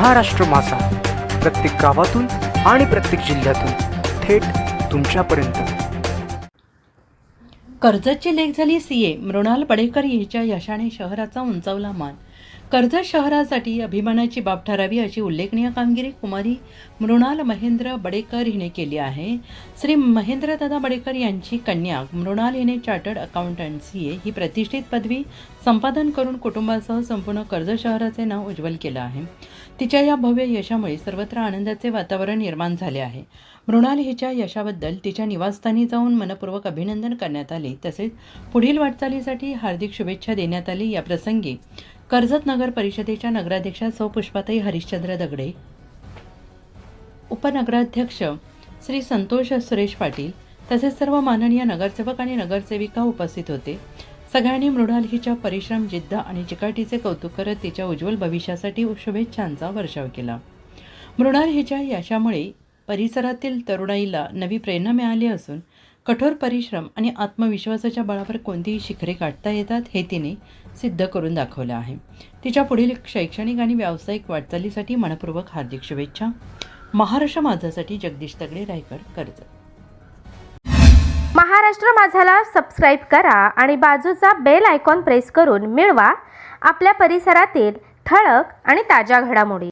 महाराष्ट्र माझा, प्रत्येक गावातून आणि प्रत्येक जिल्ह्यातून थेट तुमच्यापर्यंत। कर्जतची लेक झाली सीए, मृणाल बडेकर हिच्या यशाने शहराचा उंचावला मान। कर्जत शहरासाठी अभिमानाची बाब ठरावी अशी उल्लेखनीय कामगिरी कुमारी मृणाल महेंद्र बडेकर हिने केली आहे। श्री महेंद्रदादा बडेकर यांची कन्या मृणाल हिने चार्टर्ड अकाउंटंट सीए ही प्रतिष्ठित पदवी संपादन करून कुटुंबासह संपूर्ण कर्जत शहराचे नाव उज्ज्वल केलं आहे। तिच्या या भव्य यशामुळे सर्वत्र आनंदाचे वातावरण निर्माण झाले आहे। मृणाल हिच्या यशाबद्दल तिच्या निवासस्थानी जाऊन मनपूर्वक अभिनंदन करण्यात आले, तसेच पुढील वाटचालीसाठी हार्दिक शुभेच्छा देण्यात आली। या प्रसंगी कर्जत नगर परिषदेच्या नगराध्यक्षा सौ पुष्पाताई हरिश्चंद्र दगडे, उपनगराध्यक्ष श्री संतोष सुरेश पाटील तसेच सर्व माननीय नगरसेवक आणि नगरसेविका उपस्थित होते। सगळ्यांनी मृणाल हिच्या परिश्रम, जिद्द आणि चिकाटीचे कौतुक करत तिच्या उज्ज्वल भविष्यासाठी शुभेच्छांचा वर्षाव केला। मृणाल हिच्या यशामुळे परिसरातील तरुणाईला नवी प्रेरणा मिळाली असून कठोर परिश्रम आणि आत्मविश्वासाच्या बळावर कोणतीही शिखरे गाठता येतात हे तिने सिद्ध करून दाखवलं आहे। तिच्या पुढील शैक्षणिक आणि व्यावसायिक वाटचालीसाठी मनपूर्वक हार्दिक शुभेच्छा। महाराष्ट्र माझासाठी जगदीश तगडे, रायगड, कर्जत। महाराष्ट्र माझाला सबस्क्राईब करा आणि बाजूचा बेल आयकॉन प्रेस करून मिळवा आपल्या परिसरातील ठळक आणि ताज्या घडामोडी।